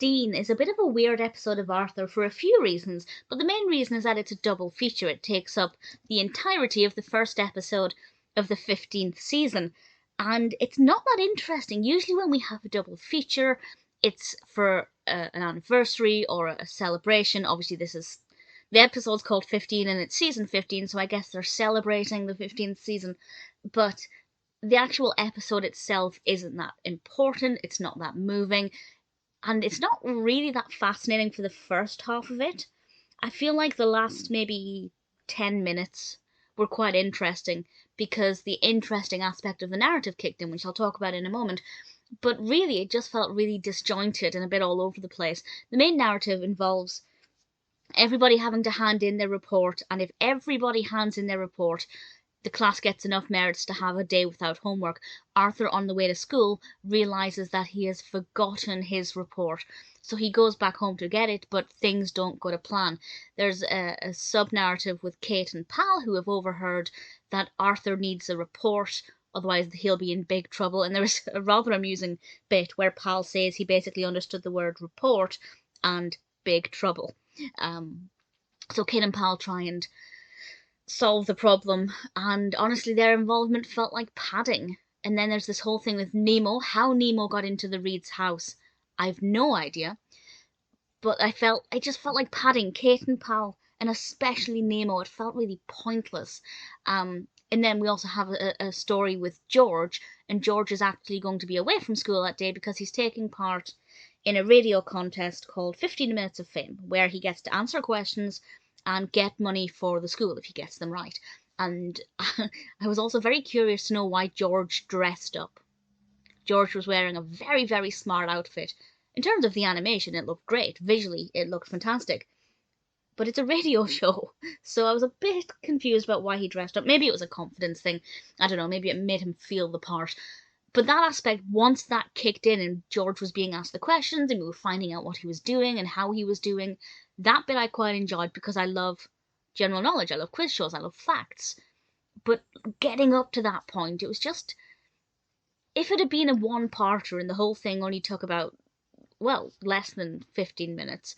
15 is a bit of a weird episode of Arthur for a few reasons, but the main reason is that it's a double feature. It takes up the entirety of the first episode of the 15th season, and it's not that interesting. Usually when we have a double feature, it's for an anniversary or a celebration. Obviously the episode's called 15 and it's season 15, so I guess they're celebrating the 15th season, but the actual episode itself isn't that important, it's not that moving, and it's not really that fascinating for the first half of it. I feel like the last maybe 10 minutes were quite interesting because the interesting aspect of the narrative kicked in, which I'll talk about in a moment. But really, it just felt really disjointed and a bit all over the place. The main narrative involves everybody having to hand in their report, and if everybody hands in their report, the class gets enough merits to have a day without homework. Arthur, on the way to school, realises that he has forgotten his report. So he goes back home to get it, but things don't go to plan. There's a sub-narrative with Kate and Pal who have overheard that Arthur needs a report, otherwise he'll be in big trouble. And there's a rather amusing bit where Pal says he basically understood the word report and big trouble. So Kate and Pal try and solve the problem, and honestly their involvement felt like padding. And then there's this whole thing with Nemo. How Nemo got into the Reed's house, I've no idea, but I just felt like padding. Kate and Pal, and especially Nemo, it felt really pointless. And then we also have a story with George, and George is actually going to be away from school that day because he's taking part in a radio contest called 15 Minutes of Fame, where he gets to answer questions and get money for the school if he gets them right. And I was also very curious to know why George dressed up. George was wearing a very, very smart outfit. In terms of the animation, it looked great. Visually, it looked fantastic. But it's a radio show, so I was a bit confused about why he dressed up. Maybe it was a confidence thing. I don't know, maybe it made him feel the part. But that aspect, once that kicked in and George was being asked the questions and we were finding out what he was doing and how he was doing, that bit I quite enjoyed because I love general knowledge, I love quiz shows, I love facts. But getting up to that point, it was just... If it had been a one-parter and the whole thing only took about, well, less than 15 minutes,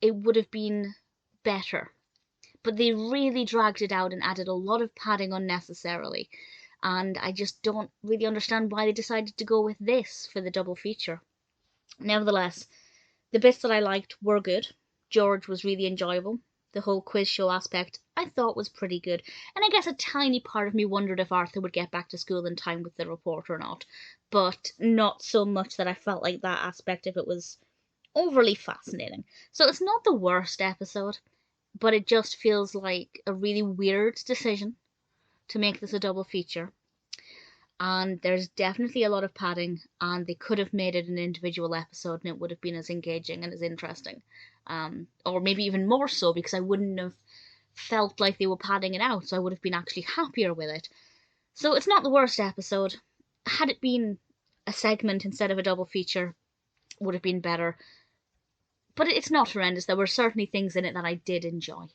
it would have been better. But they really dragged it out and added a lot of padding unnecessarily. And I just don't really understand why they decided to go with this for the double feature. Nevertheless, the bits that I liked were good. George was really enjoyable. The whole quiz show aspect I thought was pretty good. And I guess a tiny part of me wondered if Arthur would get back to school in time with the report or not. But not so much that I felt like that aspect of it was overly fascinating. So it's not the worst episode, but it just feels like a really weird decision to make this a double feature. And there's definitely a lot of padding, and they could have made it an individual episode and it would have been as engaging and as interesting. Or maybe even more so, because I wouldn't have felt like they were padding it out, so I would have been actually happier with it. So it's not the worst episode. Had it been a segment instead of a double feature, would have been better. But it's not horrendous. There were certainly things in it that I did enjoy.